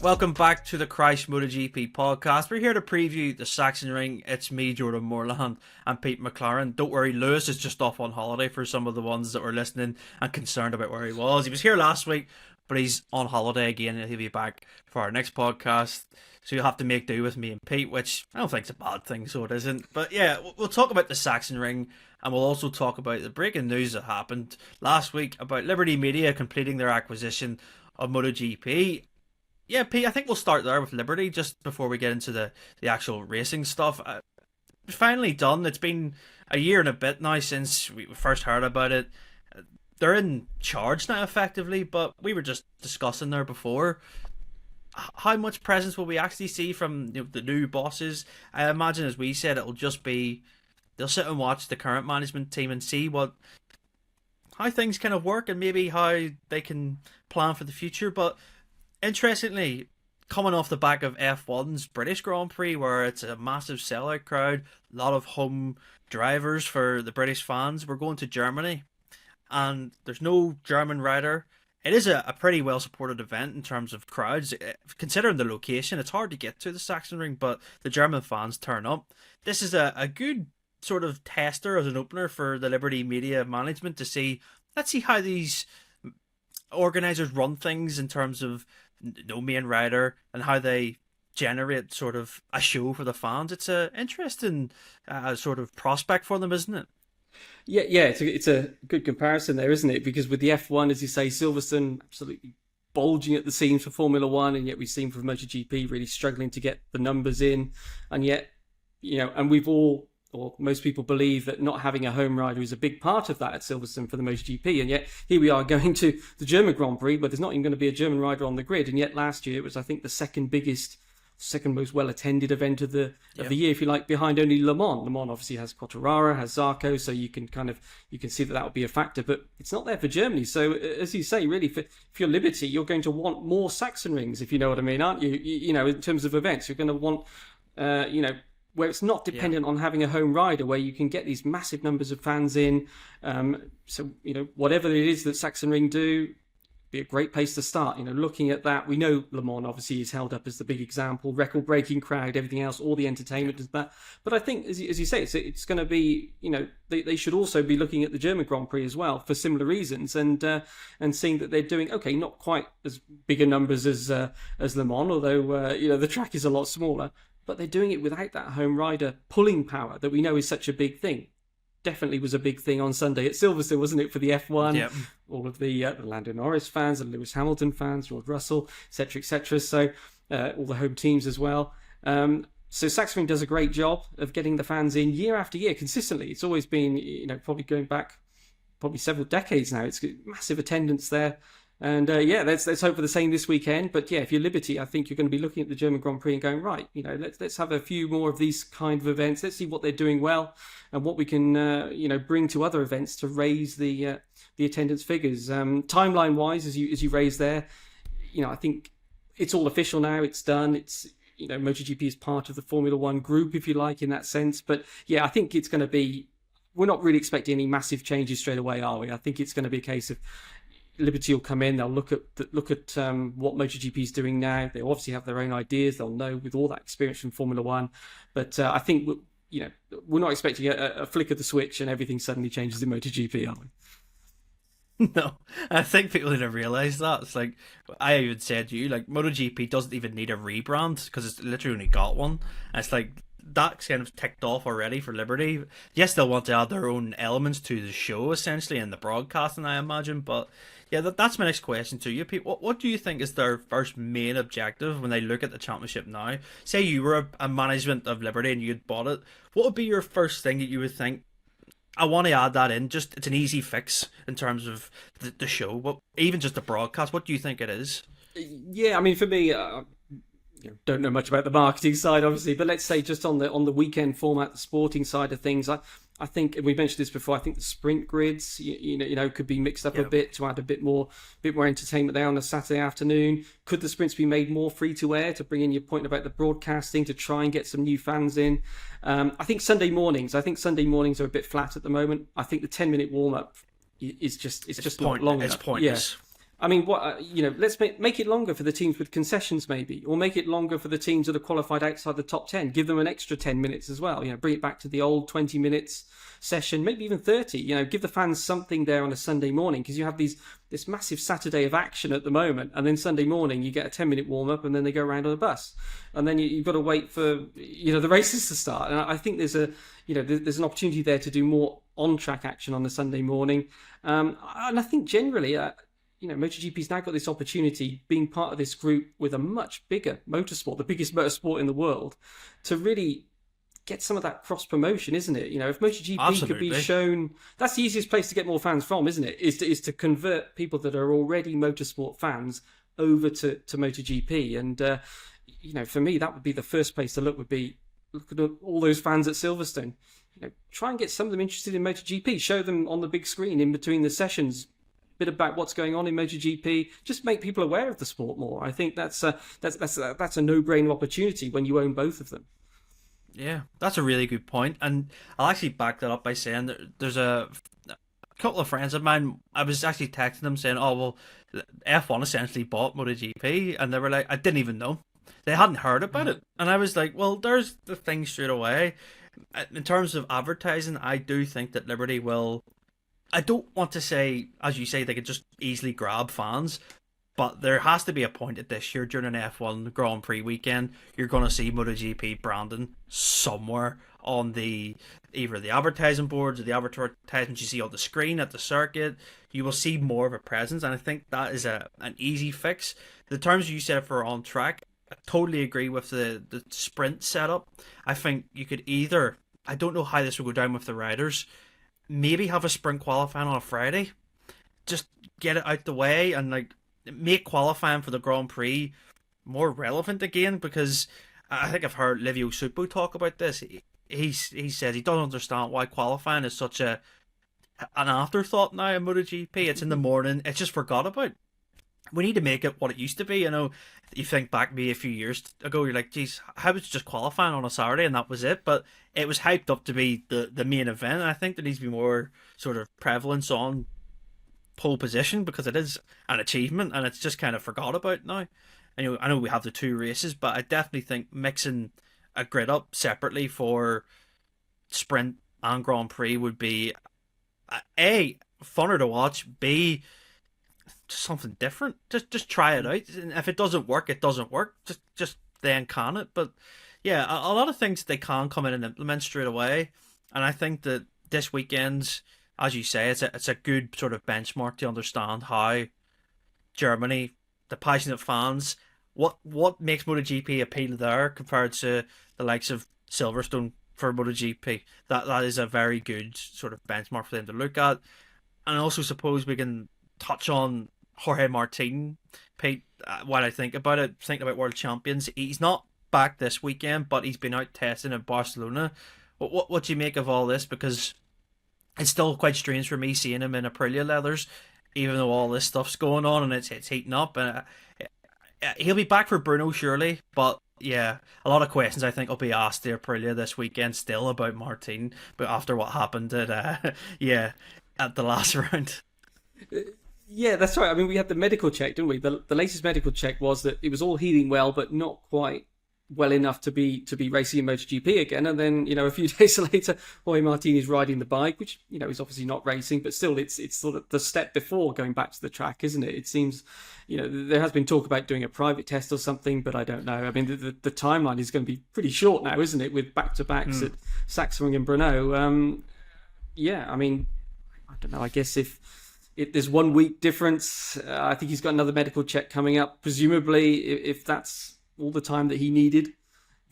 Welcome back to the Christ MotoGP Podcast. We're here to preview the Sachsenring. It's me, Jordan Moorland, and Pete McLaren. Don't worry, Lewis is just off on holiday for some of the ones that were listening and concerned about where he was. He was here last week, but he's on holiday again, and he'll be back for our next podcast. So you'll have to make do with me and Pete, which I don't think is a bad thing, so it isn't. But yeah, we'll talk about the Sachsenring, and we'll also talk about the breaking news that happened last week about Liberty Media completing their acquisition of MotoGP. Yeah, Pete, I think we'll start there with Liberty just before we get into the actual racing stuff. Finally done. It's been a year and a bit now since we first heard about it. They're in charge now, effectively, but we were just discussing there before. How much presence will we actually see from the new bosses? I imagine, as we said, it'll just be they'll sit and watch the current management team and see how things kind of work and maybe how they can plan for the future. But interestingly, coming off the back of F1's British Grand Prix, where it's a massive sellout crowd, a lot of home drivers for the British fans, we're going to Germany, and there's no German rider. It is a pretty well supported event in terms of crowds. Considering the location, it's hard to get to the Sachsenring, but the German fans turn up. This is a good sort of tester as an opener for the Liberty Media management to see, let's see how these organisers run things in terms of no main rider and how they generate sort of a show for the fans. It's a interesting sort of prospect for them, isn't it? Yeah, it's a good comparison there, isn't it? Because with the F1, as you say, Silverstone absolutely bulging at the seams for Formula One, and yet we've seen for MotoGP really struggling to get the numbers in, and yet, and we've all, or most people believe that not having a home rider is a big part of that at Silverstone for the MotoGP, and yet here we are going to the German Grand Prix, but there's not even going to be a German rider on the grid, and yet last year it was, I think, the second most well-attended event of the year, if you like, behind only Le Mans. Le Mans obviously has Quartararo, has Zarco, so you can see that would be a factor, but it's not there for Germany. So as you say, really, for your Liberty, you're going to want more Sachsenrings, if you know what I mean, aren't you? In terms of events, you're going to want, where it's not dependent on having a home rider, where you can get these massive numbers of fans in. So whatever it is that Sachsenring do, be a great place to start. Looking at that, we know Le Mans obviously is held up as the big example, record-breaking crowd, everything else, all the entertainment is that. But I think, as you say, it's going to be, they should also be looking at the German Grand Prix as well for similar reasons, and seeing that they're doing not quite as bigger numbers as Le Mans, although the track is a lot smaller, but they're doing it without that home rider pulling power that we know is such a big thing. Definitely was a big thing on Sunday at Silverstone, wasn't it, for the F1? Yep. All of the Lando Norris fans, the Lewis Hamilton fans, George Russell, etc., etc. So all the home teams as well. So Sachsenring does a great job of getting the fans in year after year consistently. It's always been, probably going back several decades now. It's massive attendance there. And let's hope for the same this weekend. But yeah, if you're Liberty, I think you're going to be looking at the German Grand Prix and going, right, let's have a few more of these kind of events. Let's see what they're doing well and what we can bring to other events to raise the attendance figures. Timeline wise, as you raised there, I think it's all official now. It's done. It's MotoGP is part of the Formula One group, if you like, in that sense. But yeah, I think it's going to be. We're not really expecting any massive changes straight away, are we? I think it's going to be a case of Liberty will come in, they'll look at what MotoGP is doing now. They obviously have their own ideas. They'll know with all that experience from Formula One. But I think we're not expecting a flick of the switch and everything suddenly changes in MotoGP, are we? No, I think people need to realise that. It's like, I even said to you, like, MotoGP doesn't even need a rebrand because it's literally only got one. And it's like, that's kind of ticked off already for Liberty. Yes, they'll want to add their own elements to the show, essentially, and the broadcasting, I imagine. But yeah, that's my next question to you, Pete. What do you think is their first main objective when they look at the championship now? Say you were a management of Liberty and you'd bought it. What would be your first thing that you would think, I want to add that in? Just, it's an easy fix in terms of the show, but even just the broadcast. What do you think it is? Yeah, I mean, for me, don't know much about the marketing side, obviously, but let's say just on the weekend format, the sporting side of things, I think, and we mentioned this before, I think the sprint grids, could be mixed up a bit to add a bit more entertainment there on a Saturday afternoon. Could the sprints be made more free to air to bring in your point about the broadcasting to try and get some new fans in? I think Sunday mornings are a bit flat at the moment. I think the 10-minute warm up is just not long enough. It's pointless. Yeah. I mean, let's make it longer for the teams with concessions, maybe, or make it longer for the teams that are qualified outside the top 10. Give them an extra 10 minutes as well. Bring it back to the old 20 minutes session, maybe even 30. Give the fans something there on a Sunday morning, because you have this massive Saturday of action at the moment, and then Sunday morning you get a 10-minute warm up, and then they go around on a bus, and then you've got to wait for the races to start. And I think there's an opportunity there to do more on-track action on the Sunday morning, and I think generally. MotoGP's now got this opportunity, being part of this group with a much bigger motorsport, the biggest motorsport in the world, to really get some of that cross promotion, isn't it? If MotoGP Absolutely. could be shown, that's the easiest place to get more fans from, isn't it? Is to convert people that are already motorsport fans over to MotoGP. And for me, that would be the first place to look. Would be look at all those fans at Silverstone. Try and get some of them interested in MotoGP. Show them on the big screen in between the sessions bit about what's going on in MotoGP. Just make people aware of the sport more. I think that's a no-brainer opportunity when you own both of them. Yeah, that's a really good point, and I'll actually back that up by saying that there's a couple of friends of mine. I was actually texting them saying, "Oh well, F1 essentially bought MotoGP," and they were like, "I didn't even know." They hadn't heard about it, and I was like, "Well, there's the thing straight away." In terms of advertising, I do think that Liberty will. I don't want to say, as you say, they could just easily grab fans, but there has to be a point at this year during an F1 Grand Prix weekend, you're going to see MotoGP branding somewhere on either the advertising boards or the advertisements you see on the screen at the circuit. You will see more of a presence, and I think that is an easy fix. The terms you said for on track, I totally agree with the sprint setup. I think you could either, I don't know how this will go down with the riders, maybe have a sprint qualifying on a Friday, just get it out the way, and make qualifying for the Grand Prix more relevant again, because I think I've heard Livio Supo talk about this. He says he doesn't understand why qualifying is such an afterthought now in MotoGP. It's in the morning, it's just forgot about. We need to make it what it used to be. You think back maybe a few years ago, you're like, geez, how was just qualifying on a Saturday and that was it? But it was hyped up to be the main event. And I think there needs to be more sort of prevalence on pole position, because it is an achievement and it's just kind of forgot about now. I know we have the two races, but I definitely think mixing a grid up separately for sprint and Grand Prix would be A, funner to watch, B, just something different. Just try it out, and if it doesn't work, it doesn't work. Just then can it. But yeah, a lot of things they can come in and implement straight away, and I think that this weekend, as you say, it's a good sort of benchmark to understand how Germany, the passionate fans, what makes MotoGP appeal there compared to the likes of Silverstone for MotoGP. That is a very good sort of benchmark for them to look at. And I also suppose we can touch on Jorge Martin, Pete, while I think about it, thinking about world champions. He's not back this weekend, but he's been out testing in Barcelona. What do you make of all this? Because it's still quite strange for me seeing him in Aprilia leathers, even though all this stuff's going on and it's heating up. And he'll be back for Bruno, surely, but yeah, a lot of questions I think will be asked to Aprilia this weekend still about Martin, but after what happened at at the last round. Yeah, that's right. I mean, we had the medical check, didn't we? The latest medical check was that it was all healing well, but not quite well enough to be racing in MotoGP again. And then, a few days later, Jorge Martin is riding the bike, which, is obviously not racing, but still it's sort of the step before going back to the track, isn't it? It seems, there has been talk about doing a private test or something, but I don't know. I mean, the timeline is going to be pretty short now, isn't it? With back-to-backs at Sachsenring and Brno. Yeah, I mean, I don't know. I guess if there's 1 week difference, I think he's got another medical check coming up. Presumably, if that's all the time that he needed,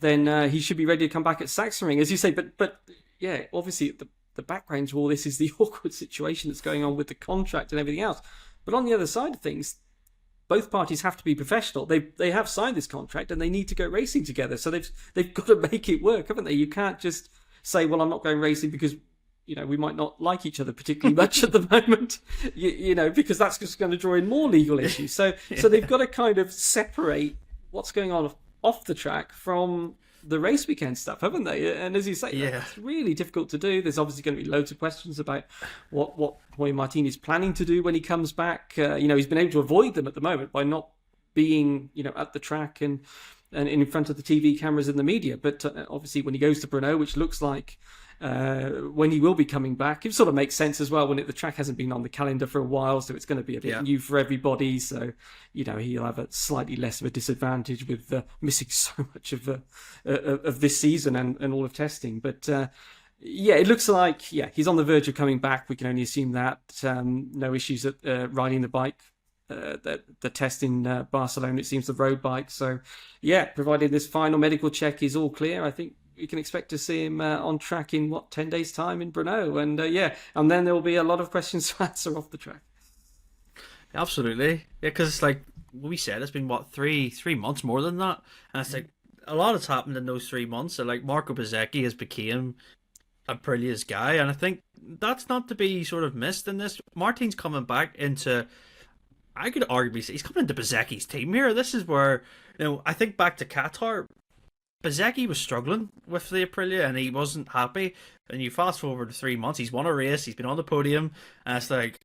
then he should be ready to come back at Sachsenring, as you say. But yeah, obviously the background to all this is the awkward situation that's going on with the contract and everything else. But on the other side of things, both parties have to be professional. They have signed this contract and they need to go racing together. So they've got to make it work, haven't they? You can't just say, well, I'm not going racing because we might not like each other particularly much at the moment, because that's just going to draw in more legal issues. So they've got to kind of separate what's going on off the track from the race weekend stuff, haven't they? And as you say, Yeah. it's really difficult to do. There's obviously going to be loads of questions about what Jorge Martin is planning to do when he comes back. He's been able to avoid them at the moment by not being, at the track and in front of the TV cameras and the media. But obviously when he goes to Brno, which looks like when he will be coming back, it sort of makes sense as well when the track hasn't been on the calendar for a while, so it's going to be a bit new for everybody. So he'll have a slightly less of a disadvantage with missing so much of this season and all of testing. But it looks like he's on the verge of coming back. We can only assume that. No issues at riding the bike. The test in Barcelona, it seems the road bike. So provided this final medical check is all clear, I think we can expect to see him on track in 10 days time in Brno. And and then there will be a lot of questions to answer off the track. Absolutely. Yeah, because it's like we said, it's been 3 months more than that, and it's like a lot has happened in those 3 months. So like Marco Bezzecchi has became Aprilia's guy, and I think that's not to be sort of missed in this. Martin's coming back into, I could arguably say he's coming into Bezzecchi's team here. This is where, I think back to Qatar, Bezzecchi was struggling with the Aprilia and he wasn't happy. And you fast forward to 3 months, he's won a race, he's been on the podium, and it's like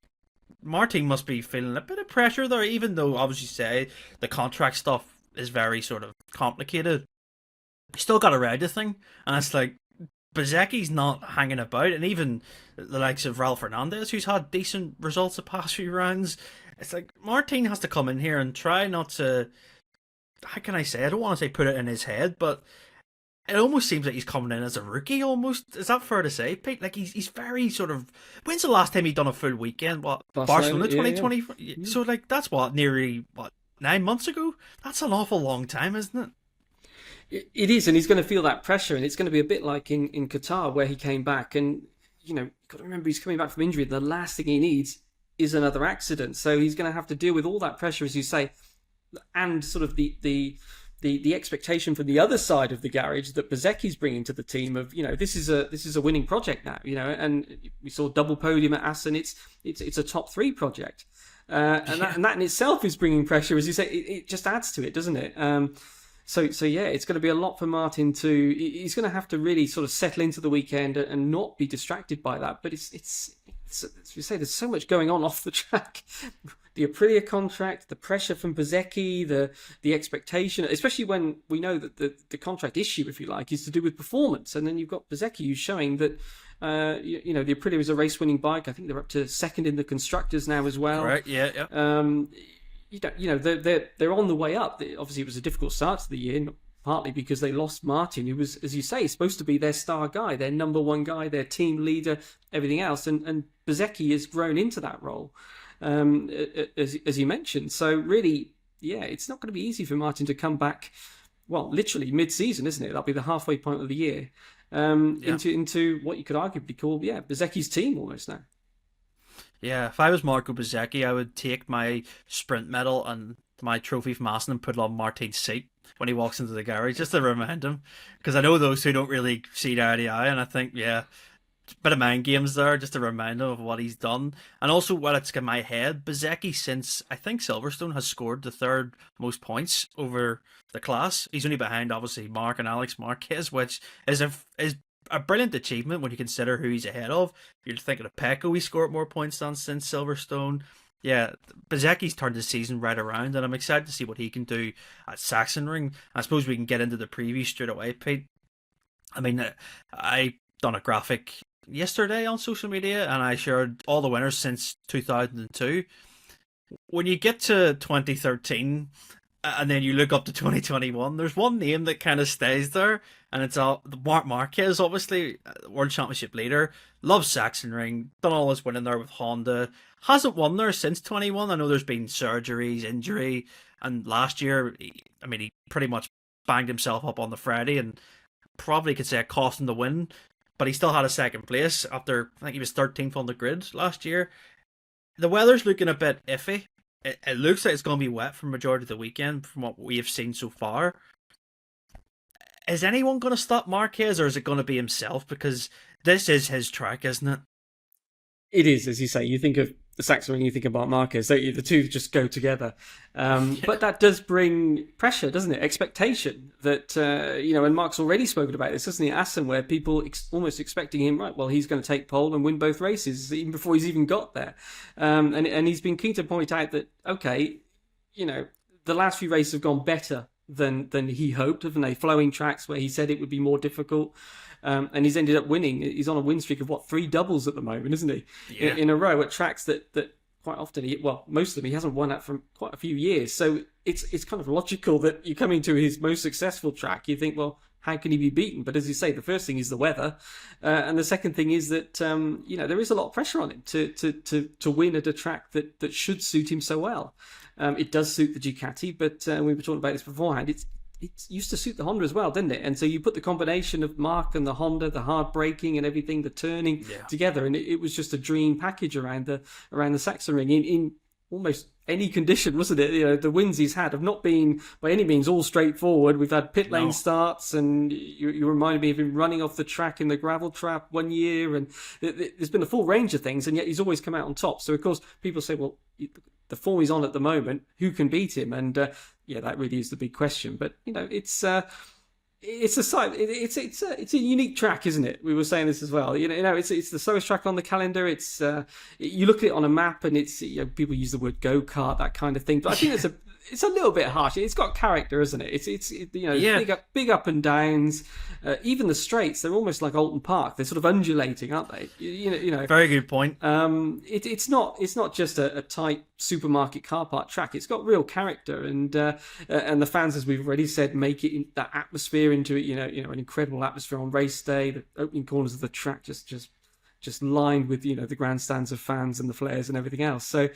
Martin must be feeling a bit of pressure there, even though obviously say the contract stuff is very sort of complicated. He's still got to ride the thing, and it's like Bezzecchi's not hanging about, and even the likes of Raul Fernandez, who's had decent results the past few rounds. It's like Martin has to come in here and try not to, how can I say, I don't want to say put it in his head, but it almost seems like he's coming in as a rookie almost. Is that fair to say, Pete? Like he's very sort of, when's the last time he'd done a full weekend? Barcelona 2020? Yeah. So like that's nearly 9 months ago? That's an awful long time, isn't it? It is, and he's going to feel that pressure, and it's going to be a bit like in Qatar where he came back, and you've got to remember he's coming back from injury. The last thing he needs is another accident, so he's going to have to deal with all that pressure, as you say, and sort of the expectation from the other side of the garage that Bezzecchi's bringing to the team of this is a winning project now, and we saw double podium at Assen. It's a top 3 project, and that in itself is bringing pressure, as you say. It just adds to it, doesn't it? So it's going to be a lot for Martin to. He's going to have to really sort of settle into the weekend and not be distracted by that. But it's as we say, there's so much going on off the track. The Aprilia contract, the pressure from Bezzecchi, the expectation, especially when we know that the contract issue, if you like, is to do with performance, and then you've got Bezzecchi who's showing that the Aprilia is a race-winning bike. I think they're up to second in the constructors now as well. Right? Yeah. They're on the way up. Obviously, it was a difficult start to the year, partly because they lost Martin, who was, as you say, supposed to be their star guy, their number one guy, their team leader, everything else. And Bezzecchi has grown into that role, as you mentioned. So really, it's not going to be easy for Martin to come back, well, literally mid-season, isn't it? That'll be the halfway point of the year, into what you could arguably call, Bezzecchi's team almost now. Yeah, if I was Marco Bezzecchi, I would take my sprint medal and my trophy from Assen and put it on Martin's seat when he walks into the garage, just to remind him. Because I know those two don't really see eye to eye, and I think, a bit of mind games there, just to remind him of what he's done. And also, while it's in my head, Bezzecchi, since I think Silverstone, has scored the 3rd most points over the class. He's only behind, obviously, Marc and Alex Marquez, which is a brilliant achievement when you consider who he's ahead of. You're thinking of Pecco, he scored more points than since Silverstone. Yeah, Bezzecchi's turned the season right around, and I'm excited to see what he can do at Sachsenring. I suppose we can get into the preview straight away, Pete. I mean, I done a graphic yesterday on social media, and I shared all the winners since 2002. When you get to 2013, and then you look up to 2021, there's one name that kind of stays there, and it's Marc Marquez, obviously, World Championship leader, loves Sachsenring, done all his winning there with Honda, hasn't won there since 21. I know there's been surgeries, injury, and last year, he pretty much banged himself up on the Friday, and probably could say it cost him the win, but he still had a 2nd place after, I think he was 13th on the grid last year. The weather's looking a bit iffy. It looks like it's going to be wet for the majority of the weekend from what we have seen so far. Is anyone going to stop Marquez, or is it going to be himself? Because this is his track, isn't it? It is, as you say. You think of the Sachsenring, you think about Marquez, don't you? The two just go together. But that does bring pressure, doesn't it? Expectation that, and Mark's already spoken about this, hasn't he, at Assen, where people almost expecting him, right, well, he's going to take pole and win both races, even before he's even got there. And he's been keen to point out that, okay, the last few races have gone better than he hoped, haven't they? Flowing tracks where he said it would be more difficult. And he's ended up winning. He's on a win streak of 3 doubles at the moment, isn't he? Yeah. In a row at tracks that quite often, most of them he hasn't won at for quite a few years. So it's kind of logical that you're coming to his most successful track. You think, well, how can he be beaten? But as you say, the first thing is the weather, and the second thing is that there is a lot of pressure on him to win at a track that should suit him so well. It does suit the Ducati, but we were talking about this beforehand. It used to suit the Honda as well, didn't it? And so you put the combination of Mark and the Honda, the hard braking and everything, the turning together, and it was just a dream package around the Sachsenring in almost any condition, wasn't it? The wins he's had have not been by any means all straightforward. We've had pit lane starts, and you reminded me of him running off the track in the gravel trap one year, and there's been a full range of things, and yet he's always come out on top. So of course people say, well, the form he's on at the moment, who can beat him? And that really is the big question. But it's a unique track, isn't it? We were saying this as well. It's the slowest track on the calendar. It's you look at it on a map, and it's people use the word go-kart, that kind of thing. But I think it's a little bit harsh. It's got character, isn't it? Big up and downs. Even the straights, they're almost like Alton Park. They're sort of undulating, aren't they? Very good point. It's not just a tight supermarket car park track. It's got real character, and the fans, as we've already said, make it that atmosphere into it. An incredible atmosphere on race day. The opening corners of the track just lined with the grandstands of fans and the flares and everything else. So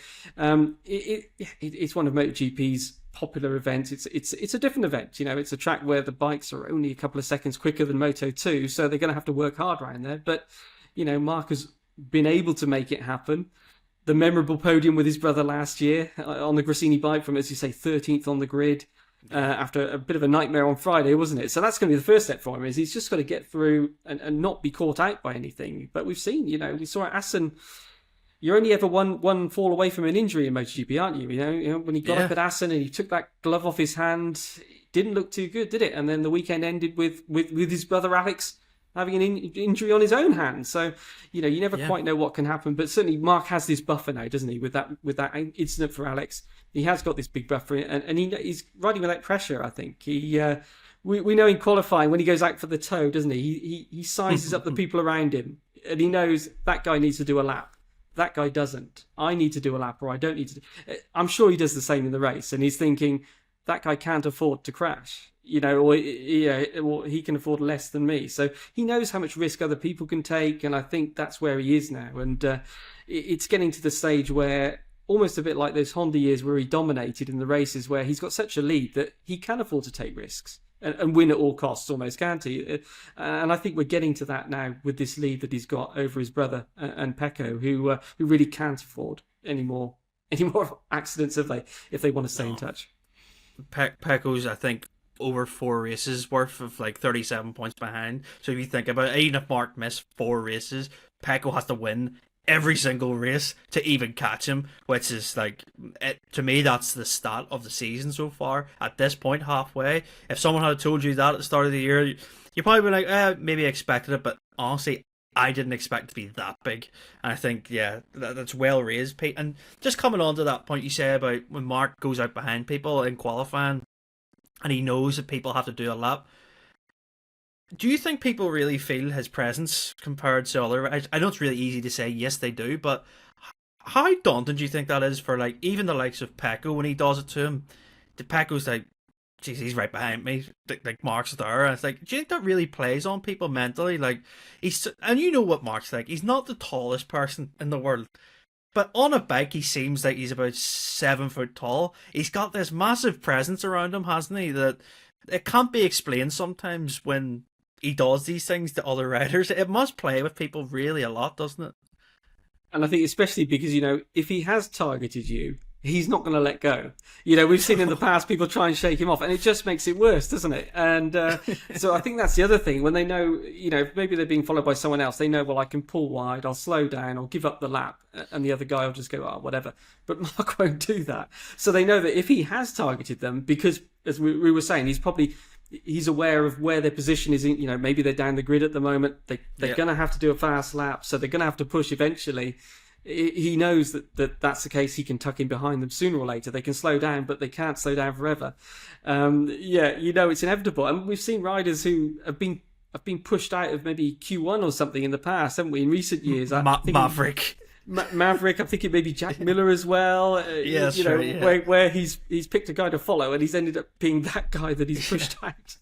it's one of MotoGP's popular events. It's a different event. It's a track where the bikes are only a couple of seconds quicker than Moto 2, so they're going to have to work hard around there. But Marc has been able to make it happen. The memorable podium with his brother last year on the Grassini bike from, as you say, 13th on the grid. After a bit of a nightmare on Friday, wasn't it? So that's going to be the first step for him, is he's just got to get through and not be caught out by anything. But we've seen, we saw at Assen, you're only ever one fall away from an injury in MotoGP, aren't you? When he got up at Assen and he took that glove off his hand, it didn't look too good, did it? And then the weekend ended with his brother Alex having an injury on his own hand. So, you never quite know what can happen. But certainly Marc has this buffer now, doesn't he? With that incident for Alex, he has got this big buffer, and he's riding without pressure, I think. We know in qualifying, when he goes out for the toe, doesn't he? He sizes up the people around him, and he knows that guy needs to do a lap. That guy doesn't. I need to do a lap, or I don't need to. I'm sure he does the same in the race, and he's thinking, that guy can't afford to crash. Or he can afford less than me. So he knows how much risk other people can take, and I think that's where he is now. And it's getting to the stage where, almost a bit like those Honda years where he dominated in the races, where he's got such a lead that he can afford to take risks and win at all costs, almost, can't he? And I think we're getting to that now with this lead that he's got over his brother and Pecco, who really can't afford any more accidents if they want to stay in touch. Pecco's, I think, over 4 races worth of 37 points behind. So if you think about it, even if Marc missed 4 races, Pecco has to win every single race to even catch him, which is to me, that's the stat of the season so far at this point, halfway. If someone had told you that at the start of the year, you'd probably be like, maybe I expected it, but honestly, I didn't expect it to be that big. And I think, that's well raised, Pete. And just coming on to that point you say about when Marc goes out behind people in qualifying, and he knows that people have to do a lap. Do you think people really feel his presence compared to other? I know it's really easy to say yes, they do, but how daunting do you think that is for even the likes of Pecco when he does it to him? The Pecco's like, geez, he's right behind me. Marc's there, and it's do you think that really plays on people mentally? And you know what Marc's like. He's not the tallest person in the world. But on a bike, he seems like he's about 7 foot tall. He's got this massive presence around him, hasn't he? That it can't be explained sometimes when he does these things to other riders. It must play with people really a lot, doesn't it? And I think especially because, if he has targeted you, he's not going to let go. We've seen in the past people try and shake him off, and it just makes it worse, doesn't it? And so I think that's the other thing. When they know, maybe they're being followed by someone else, they know, well, I can pull wide, I'll slow down, I'll give up the lap, and the other guy will just go, oh, whatever. But Marc won't do that. So they know that if he has targeted them, because, as we were saying, he's aware of where their position is. Maybe they're down the grid at the moment. They're going to have to do a fast lap, so they're going to have to push eventually. He knows that that's the case. He can tuck in behind them sooner or later. They can slow down, but they can't slow down forever. It's inevitable. And we've seen riders who have been pushed out of maybe Q1 or something in the past, haven't we? In recent years, Maverick. Maverick, I'm thinking maybe Jack Miller as well. Where he's picked a guy to follow, and he's ended up being that guy that he's pushed out,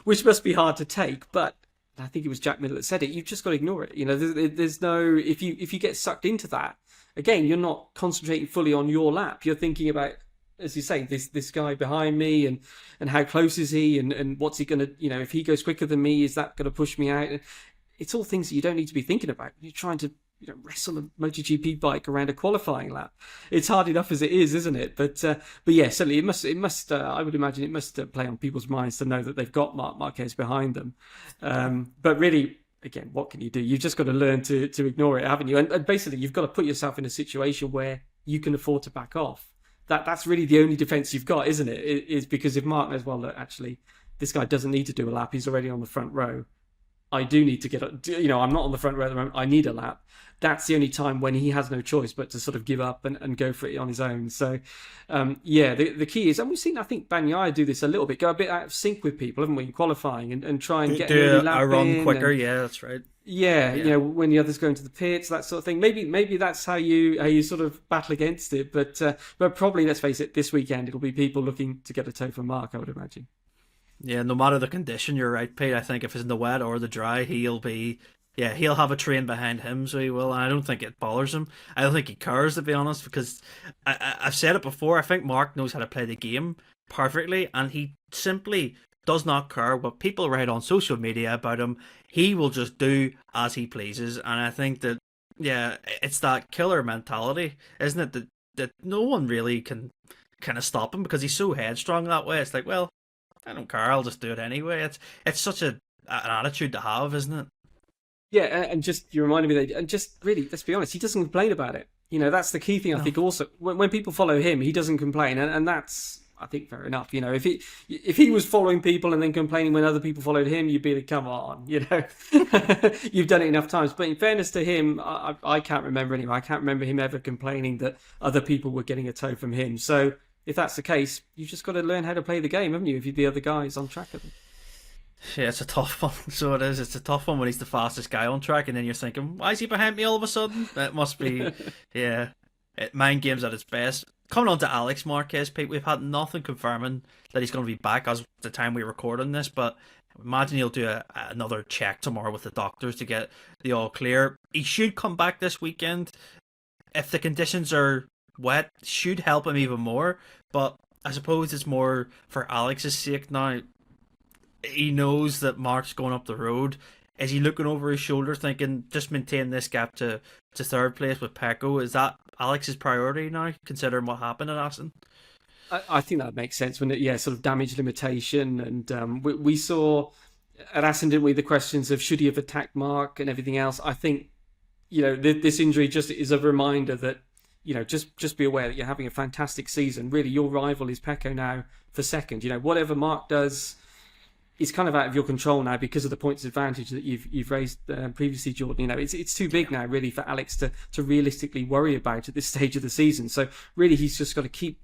which must be hard to take. But I think it was Jack Miller that said it. You've just got to ignore it. There's no, if you get sucked into that, again, you're not concentrating fully on your lap. You're thinking about, as you say, this guy behind me, and how close is he, and what's he going to, if he goes quicker than me, is that going to push me out? And it's all things that you don't need to be thinking about. You're trying to wrestle a MotoGP bike around a qualifying lap. It's hard enough as it is, isn't it? But yeah, certainly it must. I would imagine it must play on people's minds to know that they've got Marc Marquez behind them. But really, again, what can you do? You've just got to learn to ignore it, haven't you? And basically, you've got to put yourself in a situation where you can afford to back off. That's really the only defense you've got, isn't it? Is because if Marc knows, well, look, actually, this guy doesn't need to do a lap. He's already on the front row. I do need to get, I'm not on the front row at the moment. I need a lap. That's the only time when he has no choice but to sort of give up and go for it on his own. So, the key is, and we've seen, I think, Bagnaia do this a little bit, go a bit out of sync with people, haven't we, in qualifying, and try and get do a lap a run in quicker. Yeah, that's right. Yeah, when the others go into the pits, that sort of thing. Maybe that's how you sort of battle against it. But probably, let's face it, this weekend it'll be people looking to get a toe from Marc, I would imagine. Yeah, no matter the condition, you're right, Pete. I think if it's in the wet or the dry, he'll have a train behind him, so he will. And I don't think it bothers him. I don't think he cares, to be honest, because I've said it before. I think Marc knows how to play the game perfectly, and he simply does not care what people write on social media about him. He will just do as he pleases, and I think that, it's that killer mentality, isn't it? That no one really can kind of stop him, because he's so headstrong that way. It's like, well, I don't care, I'll just do it anyway. It's such an attitude to have, isn't it? Yeah, and just, you reminded me that, and just really, let's be honest, he doesn't complain about it. That's the key thing, I think, also. When people follow him, he doesn't complain, and that's, I think, fair enough. If he was following people and then complaining when other people followed him, you'd be like, come on, you've done it enough times. But in fairness to him, I can't remember anyway. I can't remember him ever complaining that other people were getting a toe from him. So if that's the case, you've just got to learn how to play the game, haven't you? If you're the other guys on track of them. Yeah, it's a tough one. So it is. It's a tough one when he's the fastest guy on track, and then you're thinking, why is he behind me all of a sudden? That must be, mind games at its best. Coming on to Alex Marquez, Pete, we've had nothing confirming that he's going to be back as the time we record on this, but imagine he'll do another check tomorrow with the doctors to get the all clear. He should come back this weekend. If the conditions are wet, should help him even more, but I suppose it's more for Alex's sake now. He knows that Marc's going up the road. Is he looking over his shoulder thinking, just maintain this gap to third place with Pecco? Is that Alex's priority now, considering what happened at Assen? I think that makes sense when sort of damage limitation. And we saw at Assen, didn't we, the questions of should he have attacked Marc and everything else. I think, this injury just is a reminder that, just be aware that you're having a fantastic season. Really, your rival is Pecco now for second. Whatever Marc does is kind of out of your control now because of the points advantage that you've raised previously, Jordan. It's too big now, really, for Alex to realistically worry about at this stage of the season. So really, he's just got to keep,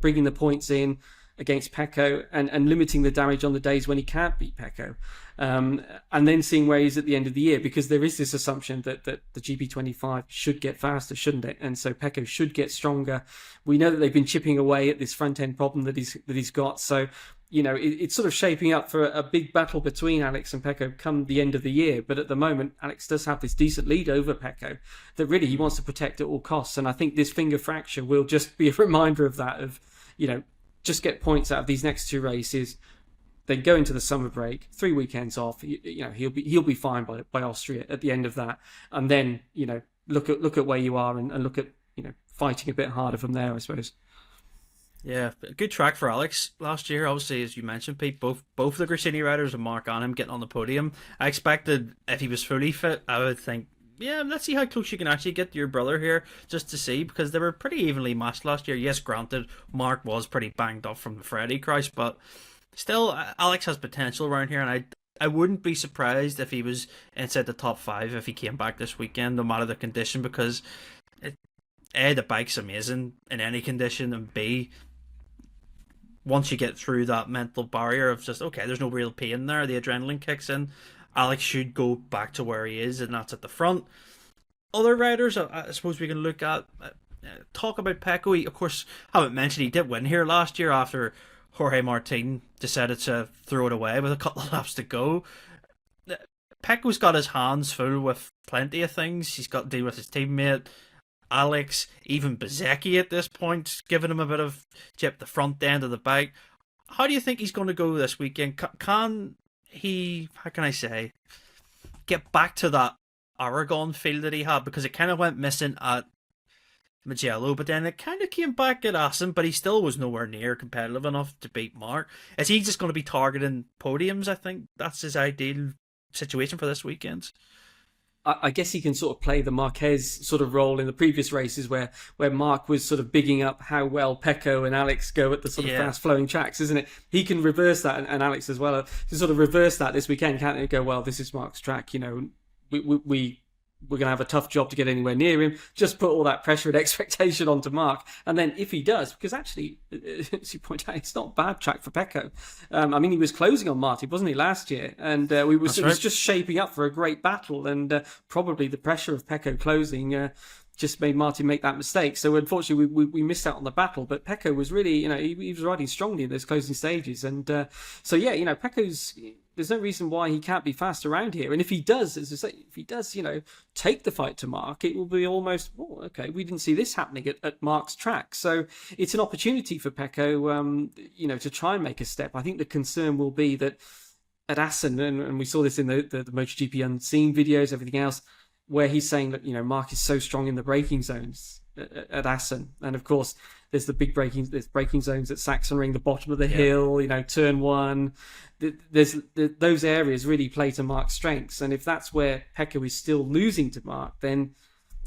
bringing the points in against Pecco and limiting the damage on the days when he can't beat Pecco. And then seeing where he's at the end of the year, because there is this assumption that the GP25 should get faster, shouldn't it? And so Pecco should get stronger. We know that they've been chipping away at this front end problem that he's got. So, it's sort of shaping up for a big battle between Alex and Pecco come the end of the year. But at the moment, Alex does have this decent lead over Pecco that really he wants to protect at all costs. And I think this finger fracture will just be a reminder of that, of, just get points out of these next two races. They go into the summer break, 3 weekends off. He'll be fine by Austria at the end of that, and then look at where you are and look at fighting a bit harder from there, I suppose. Yeah, good track for Alex last year. Obviously, as you mentioned, Pete, both the Gresini riders and Mark on him getting on the podium. I expected if he was fully fit, I would think, yeah, let's see how close you can actually get to your brother here, just to see, because they were pretty evenly matched last year. Yes, granted, Mark was pretty banged up from the Freddie crash, but still, Alex has potential around here, and I wouldn't be surprised if he was inside the top 5 if he came back this weekend, no matter the condition, because A, the bike's amazing in any condition, and B, once you get through that mental barrier of just, okay, there's no real pain there, the adrenaline kicks in, Alex should go back to where he is, and that's at the front. Other riders, I suppose we can look at, talk about Pecco. He, of course, haven't mentioned he did win here last year after Jorge Martin decided to throw it away with a couple of laps to go. Pecco's got his hands full with plenty of things. He's got to deal with his teammate, Alex, even Bezecchi at this point, giving him a bit of chip the front end of the bike. How do you think he's going to go this weekend? Can he, how can I say, get back to that Aragon feel that he had? Because it kind of went missing at Mugello, but then it kind of came back at Assen, but he still was nowhere near competitive enough to beat Mark. Is he just going to be targeting podiums? I think that's his ideal situation for this weekend. I guess he can sort of play the Marquez sort of role in the previous races where Mark was sort of bigging up how well Pecco and Alex go at the sort of fast-flowing tracks, isn't it? He can reverse that, and Alex as well, can sort of reverse that this weekend, can't he? Go, well, this is Mark's track, you know, we're going to have a tough job to get anywhere near him. Just put all that pressure and expectation onto Mark. And then if he does, because actually, as you point out, it's not a bad track for Pecco. I mean, he was closing on Martin, wasn't he, last year? And it was just shaping up for a great battle. And probably the pressure of Pecco closing just made Martin make that mistake. So unfortunately, we missed out on the battle. But Pecco was really, you know, he was riding strongly in those closing stages. And so, yeah, you know, Pecco's... There's no reason why he can't be fast around here. And if he does, as I say, if he does, you know, take the fight to Mark, it will be almost, oh, okay, we didn't see this happening at Mark's track. So it's an opportunity for Pecco, you know, to try and make a step. I think the concern will be that at Assen, and we saw this in the MotoGP Unseen videos, everything else, where he's saying that, you know, Mark is so strong in the braking zones at Assen. And of course, there's braking zones at Sachsenring, the bottom of the hill, you know, turn 1. Those areas really play to Mark's strengths. And if that's where Pecco is still losing to Mark, then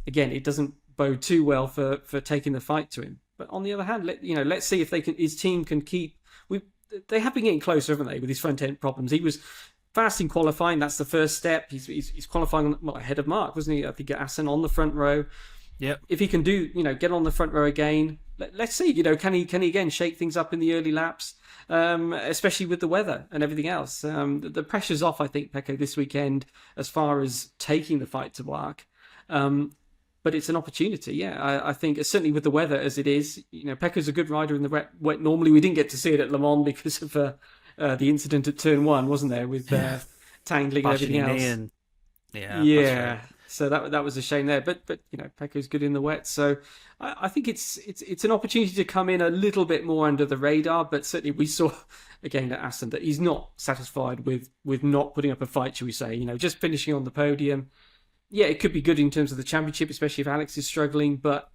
again, it doesn't bode too well for taking the fight to him. But on the other hand, let's see if his team can keep. They have been getting closer, haven't they, with his front end problems? He was fast in qualifying. That's the first step. He's qualifying ahead of Mark, wasn't he? I think at Assen on the front row. Yep. If he can get on the front row again, let's see, you know, can he again shake things up in the early laps, especially with the weather and everything else. The pressure's off, I think, Pecco this weekend as far as taking the fight to Mark. But it's an opportunity, yeah. I think certainly with the weather as it is, you know, Pecco's a good rider in the wet. Normally we didn't get to see it at Le Mans because of the incident at turn 1, wasn't there, with tangling and everything else. Yeah. So that was a shame there, but you know, Pecco's good in the wet, so I think it's an opportunity to come in a little bit more under the radar. But certainly we saw again at Assen that he's not satisfied with not putting up a fight, shall we say? You know, just finishing on the podium. Yeah, it could be good in terms of the championship, especially if Alex is struggling. But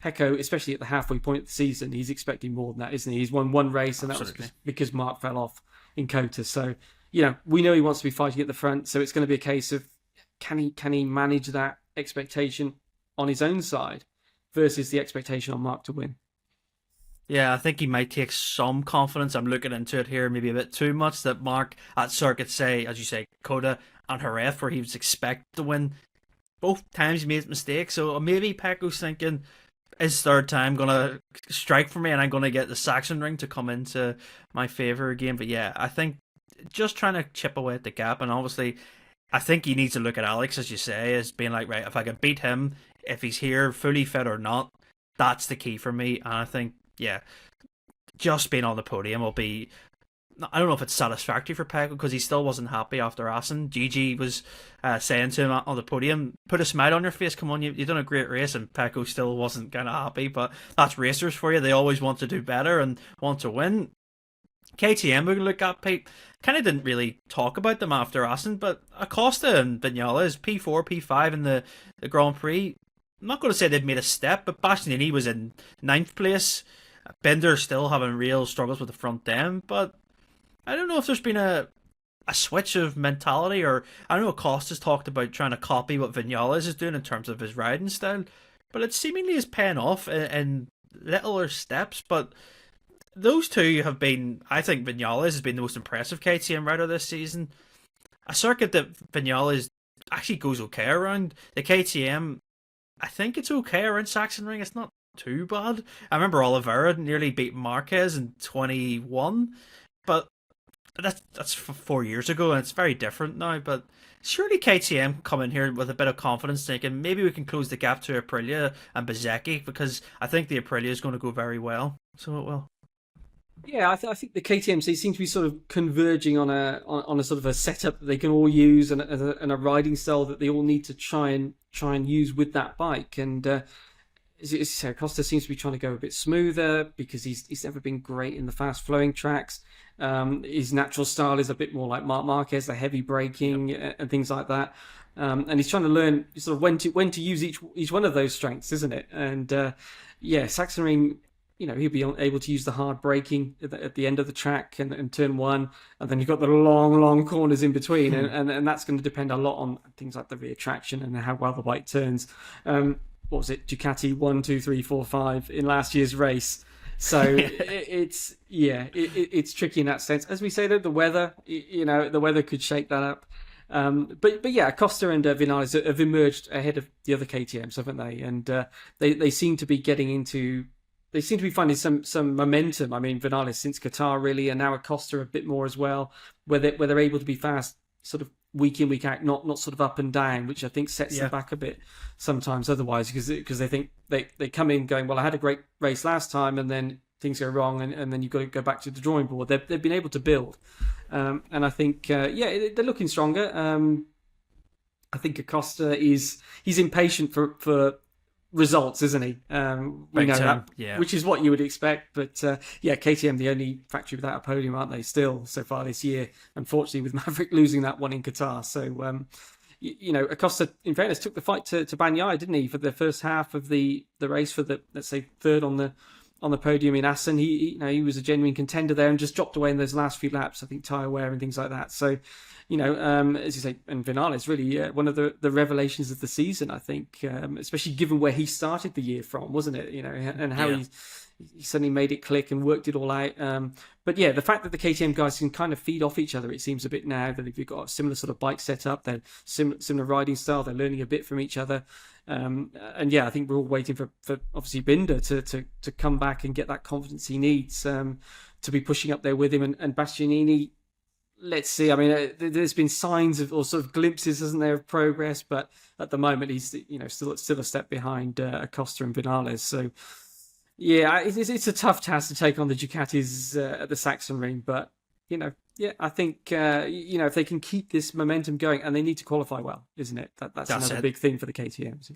Pecco, especially at the halfway point of the season, he's expecting more than that, isn't he? He's won one race, and that was because Mark fell off in Kota. So you know, we know he wants to be fighting at the front, so it's going to be a case of can he manage that expectation on his own side versus the expectation on Mark to win? Yeah, I think he might take some confidence. I'm looking into it here, maybe a bit too much, that Mark at circuits, say, as you say, Kota and Jerez, where he was expected to win, both times he made mistakes. So maybe Pecco's thinking, is third time going to strike for me and I'm going to get the Sachsenring to come into my favour again? But yeah, I think just trying to chip away at the gap, and obviously I think he needs to look at Alex, as you say, as being like, right, if I can beat him, if he's here, fully fit or not, that's the key for me. And I think, yeah, just being on the podium will be, I don't know if it's satisfactory for Pecco, because he still wasn't happy after Assen. Gigi was saying to him on the podium, put a smile on your face, come on, you've done a great race, and Pecco still wasn't kind of happy. But that's racers for you. They always want to do better and want to win. KTM we can look at, Pete, kind of didn't really talk about them after Assen, but Acosta and Viñales, P4, P5 in the Grand Prix, I'm not going to say they've made a step, but Bastianini was in ninth place. Binder still having real struggles with the front end, but I don't know if there's been a switch of mentality, or I know Acosta's talked about trying to copy what Vinales is doing in terms of his riding style, but it seemingly is paying off in littler steps. But those two have been, I think Vinales has been the most impressive KTM rider this season. A circuit that Vinales actually goes okay around. The KTM, I think it's okay around Sachsenring. It's not too bad. I remember Oliveira nearly beat Marquez in 21, but that's 4 years ago, and it's very different now. But surely KTM come in here with a bit of confidence, thinking maybe we can close the gap to Aprilia and Bezzecchi, because I think the Aprilia is going to go very well. So it will. Yeah, I think the KTMC seem to be sort of converging on a sort of a setup that they can all use, and a riding style that they all need to try and use with that bike. And as you say, Costa seems to be trying to go a bit smoother because he's never been great in the fast flowing tracks. His natural style is a bit more like Marc Marquez, the heavy braking and things like that. And he's trying to learn sort of when to use each one of those strengths, isn't it? And Sachsenring, he'll be able to use the hard braking at the end of the track and turn one, and then you've got the long corners in between, and that's going to depend a lot on things like the rear traction and how well the bike turns. What was it? Ducati 1, 2, 3, 4, 5 in last year's race. So it's tricky in that sense. As we say, though, the weather, the weather could shake that up. But yeah, Costa and Vinales have emerged ahead of the other KTMs, haven't they? And they seem to be getting into. They seem to be finding some momentum. I mean, Vinales since Qatar really, and now Acosta a bit more as well, where they're able to be fast, sort of week in, week out, not sort of up and down, which I think sets them back a bit sometimes otherwise, because they think they come in going, well, I had a great race last time, and then things go wrong, and then you've got to go back to the drawing board. They've been able to build, and I think they're looking stronger. I think Acosta he's impatient for results, isn't he? We know that, which is what you would expect. But KTM, the only factory without a podium, aren't they? Still so far this year, unfortunately, with Maverick losing that one in Qatar. So Acosta, in fairness, took the fight to Bagnaia, didn't he, for the first half of the race, for the, let's say, third on the podium in Assen. He was a genuine contender there and just dropped away in those last few laps, I think, tyre wear and things like that. So as you say, and Vinales really one of the revelations of the season, I think, especially given where he started the year from, wasn't it? And how he suddenly made it click and worked it all out. But yeah, the fact that the KTM guys can kind of feed off each other, it seems a bit now that if you've got a similar sort of bike setup, they're similar riding style, they're learning a bit from each other. And yeah, I think we're all waiting for obviously Binder to come back and get that confidence he needs to be pushing up there with him, and Bastianini. Let's see. I mean, there's been signs of, or sort of glimpses, hasn't there, of progress, but at the moment he's still a step behind Acosta and Vinales. So yeah, it's a tough task to take on the Ducatis at the Sachsenring, but I think if they can keep this momentum going, and they need to qualify well, isn't it? That's another big thing for the KTMs.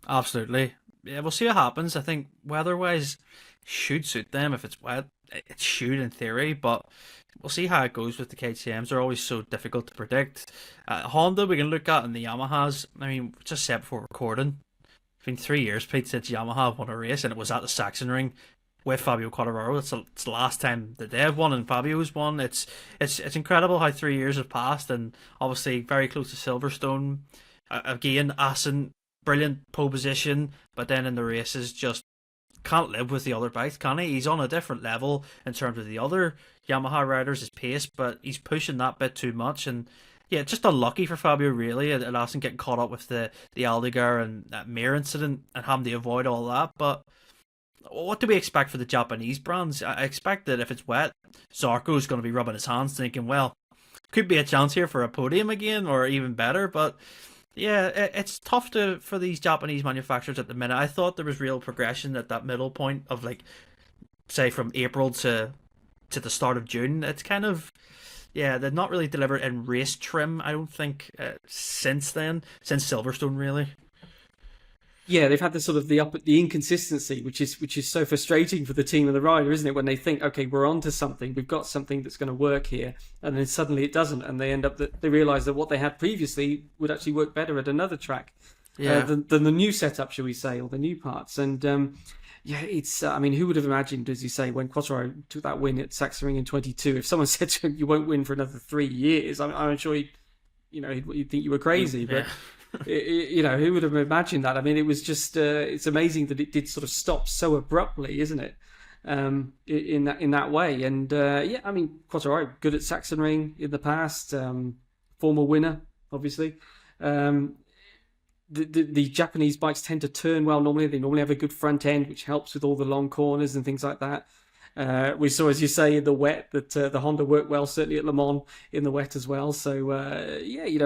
Absolutely. Yeah, we'll see what happens. I think weather-wise should suit them. If it's wet, it should in theory, but we'll see how it goes with the KTMs. They're always so difficult to predict. Honda, we can look at, and the Yamahas. I mean, just said before recording, it's been 3 years, Pete, since Yamaha won a race, and it was at the Sachsenring with Fabio Quartararo. It's the last time that they've won and Fabio's won. It's incredible how 3 years have passed, and obviously very close to Silverstone. Again, Assen, brilliant pole position, but then in the races just can't live with the other bikes, can he? He's on a different level in terms of the other Yamaha riders, his pace, but he's pushing that bit too much. And yeah, just unlucky for Fabio, really, at Assen getting caught up with the Aldegar and that Mir incident and having to avoid all that. But what do we expect for the Japanese brands? I expect that if it's wet, Zarco's going to be rubbing his hands thinking, well, could be a chance here for a podium again, or even better. But yeah, it's tough for these Japanese manufacturers at the minute. I thought there was real progression at that middle point of, like, say, from April to the start of June. It's kind of, they've not really delivered in race trim, I don't think, since Silverstone, really. Yeah, they've had the sort of the inconsistency, which is so frustrating for the team and the rider, isn't it? When they think, okay, we're onto something, we've got something that's going to work here, and then suddenly it doesn't, and they realise that what they had previously would actually work better at another track. Yeah. than the new setup, shall we say, or the new parts. And it's. I mean, who would have imagined, as you say, when Quartararo took that win at Sachsenring in 22? If someone said to him, "You won't win for another 3 years," I'm sure he'd think you were crazy. But who would have imagined that? I mean, it was just. It's amazing that it did sort of stop so abruptly, isn't it? In that way. And I mean, Quartararo good at Sachsenring in the past, former winner, obviously. The Japanese bikes tend to turn well normally. They normally have a good front end, which helps with all the long corners and things like that. We saw, as you say, in the wet that the Honda worked well, certainly at Le Mans in the wet as well. So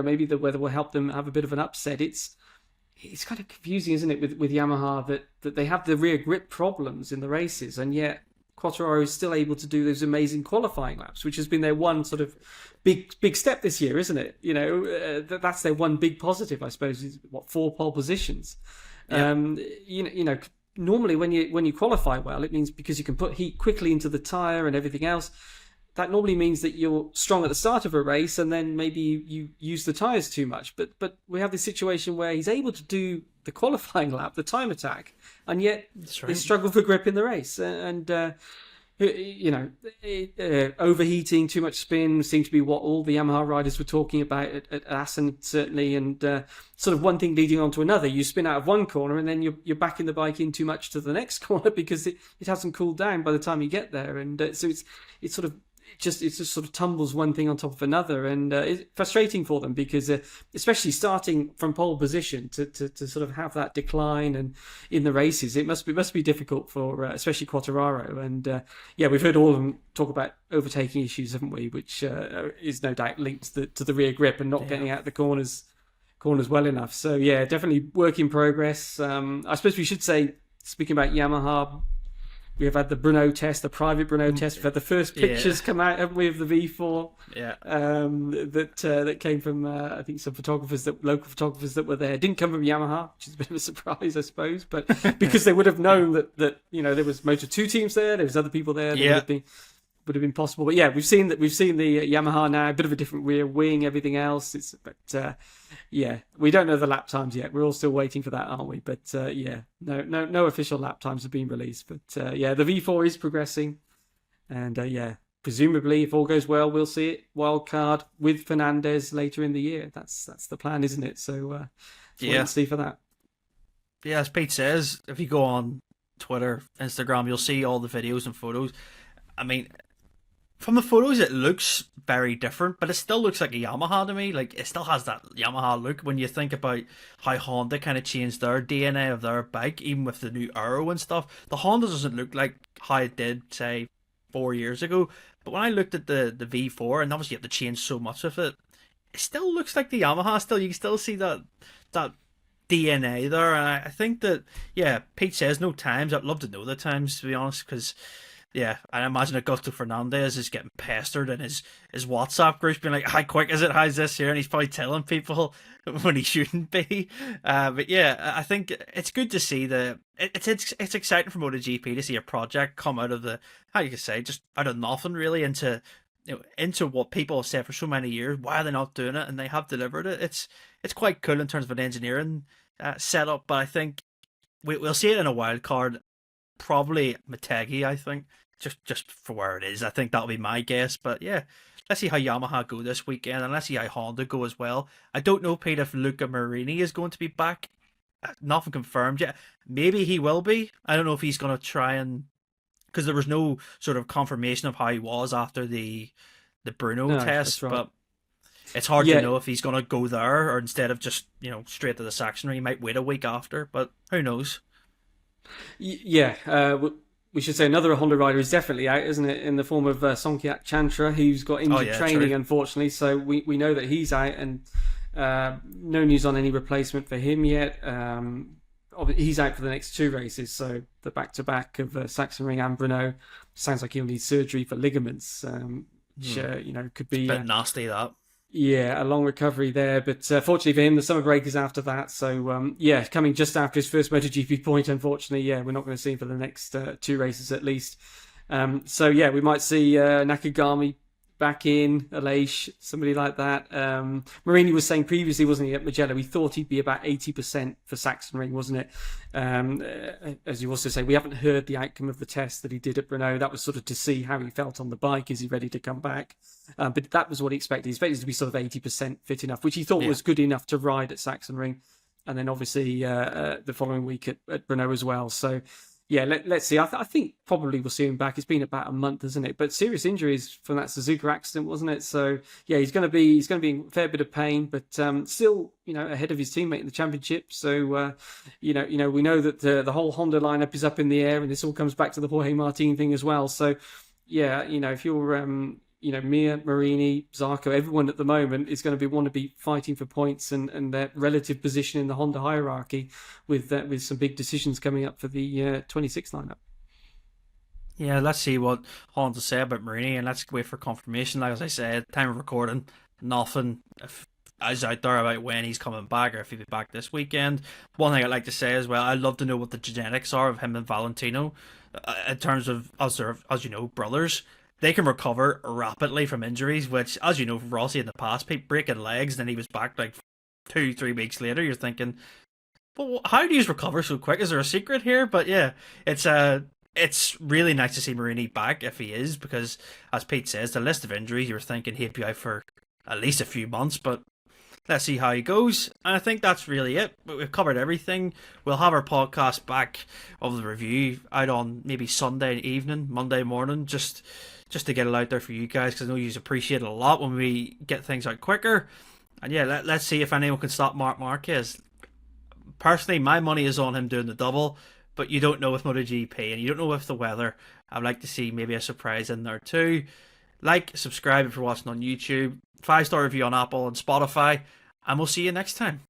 maybe the weather will help them have a bit of an upset. It's kind of confusing, isn't it, with Yamaha that they have the rear grip problems in the races, and yet Quartararo is still able to do those amazing qualifying laps, which has been their one sort of big step this year, isn't it? That's their one big positive, I suppose, is 4 pole positions. Yeah. Normally when you qualify well, it means because you can put heat quickly into the tyre and everything else. That normally means that you're strong at the start of a race, and then maybe you use the tyres too much. But we have this situation where he's able to do the qualifying lap, the time attack, and yet they struggle for grip in the race. And overheating, too much spin seemed to be what all the Yamaha riders were talking about at Assen, certainly. And sort of one thing leading on to another. You spin out of one corner, and then you're backing the bike in too much to the next corner because it hasn't cooled down by the time you get there. And so it's sort of. It just sort of tumbles one thing on top of another, and it's frustrating for them because, especially starting from pole position, to sort of have that decline and in the races, it must be difficult for especially Quartararo. And we've heard all of them talk about overtaking issues, haven't we? Which is no doubt linked to the rear grip and not getting out the corners well enough. So definitely work in progress. I suppose we should say, speaking about Yamaha, we have had the Brno test, the private Brno test. We've had the first pictures come out, haven't we, of the V4? Yeah. That came from I think some local photographers that were there. Didn't come from Yamaha, which is a bit of a surprise, I suppose, but because they would have known that there was Moto2 teams there was other people there. Would have been possible. But we've seen the Yamaha now, a bit of a different rear wing, everything else. We don't know the lap times yet. We're all still waiting for that, aren't we? But no official lap times have been released. But the V4 is progressing, and presumably, if all goes well, we'll see it wild card with Fernandez later in the year. That's the plan, isn't it? So wait and see for that. Yeah, as Pete says, if you go on Twitter, Instagram, you'll see all the videos and photos. I mean, from the photos, it looks very different, but it still looks like a Yamaha to me. Like, it still has that Yamaha look when you think about how Honda kind of changed their DNA of their bike, even with the new aero and stuff. The Honda doesn't look like how it did, say, 4 years ago. But when I looked at the V4, and obviously you have to change so much of it, it still looks like the Yamaha. Still, you can still see that DNA there. And I think that, Pete says no times. I'd love to know the times, to be honest, because... Yeah, I imagine Augusto Fernandez is getting pestered in his WhatsApp groups, being like, how quick is it? How's this here? And he's probably telling people when he shouldn't be. But I think it's good to see it's exciting for MotoGP to see a project come out of how you could say, just out of nothing really into what people have said for so many years. Why are they not doing it? And they have delivered it. It's quite cool in terms of an engineering setup, but I think we'll see it in a wild card. Probably Motegi, I think. Just for where it is. I think that'll be my guess. But let's see how Yamaha go this weekend, and let's see how Honda go as well. I don't know, Pete, if Luca Marini is going to be back. Nothing confirmed yet. Maybe he will be. I don't know if he's going to try and... Because there was no sort of confirmation of how he was after the Brno test. Right. But it's hard to know if he's going to go there, or instead of just, straight to the Sachsenring, he might wait a week after. But who knows? We should say another Honda rider is definitely out, isn't it, in the form of Songkyak Chantra, who's got injured training, unfortunately. So we know that he's out, and no news on any replacement for him yet. He's out for the next 2 races, so the back-to-back of Sachsenring and Brno. Sounds like he'll need surgery for ligaments, which could be... It's a bit nasty, that. Yeah, a long recovery there, but fortunately for him, the summer break is after that. So, coming just after his first MotoGP point, unfortunately, we're not going to see him for the next 2 races at least. We might see Nakagami back in, Aleix, somebody like that. Marini was saying previously, wasn't he, at Mugello, he thought he'd be about 80% for Sachsenring, wasn't it? As you also say, we haven't heard the outcome of the test that he did at Brno. That was sort of to see how he felt on the bike. Is he ready to come back? But that was what he expected. He expected to be sort of 80% fit enough, which he thought was good enough to ride at Sachsenring. And then obviously the following week at Brno as well. So yeah, let's see. I think probably we'll see him back. It's been about a month, isn't it? But serious injuries from that Suzuka accident, wasn't it? So yeah, he's going to be in a fair bit of pain, but still, ahead of his teammate in the championship. So we know that the whole Honda lineup is up in the air, and this all comes back to the Jorge Martin thing as well. So yeah, if you're Mir, Marini, Zarco, everyone at the moment is going to want to be fighting for points and their relative position in the Honda hierarchy with some big decisions coming up for the 26 lineup. Yeah, let's see what Honda say about Marini, and let's wait for confirmation. Like as I said, time of recording, nothing is out there about when he's coming back or if he'll be back this weekend. One thing I'd like to say as well, I'd love to know what the genetics are of him and Valentino in terms of, as brothers. They can recover rapidly from injuries, which, as you know, from Rossi in the past, breaking legs, then he was back like 2-3 weeks later. You're thinking, well, how do you recover so quick? Is there a secret here? But yeah, it's really nice to see Marini back if he is, because as Pete says, the list of injuries, you were thinking he'd be out for at least a few months, but let's see how he goes. And I think that's really it. We've covered everything. We'll have our podcast back of the review out on maybe Sunday evening, Monday morning, just to get it out there for you guys, because I know you appreciate it a lot when we get things out quicker. And yeah, let's see if anyone can stop Marc Marquez. Personally, my money is on him doing the double, but you don't know with MotoGP, and you don't know with the weather. I'd like to see maybe a surprise in there too. Like, subscribe if you're watching on YouTube, 5-star review on Apple and Spotify, and we'll see you next time.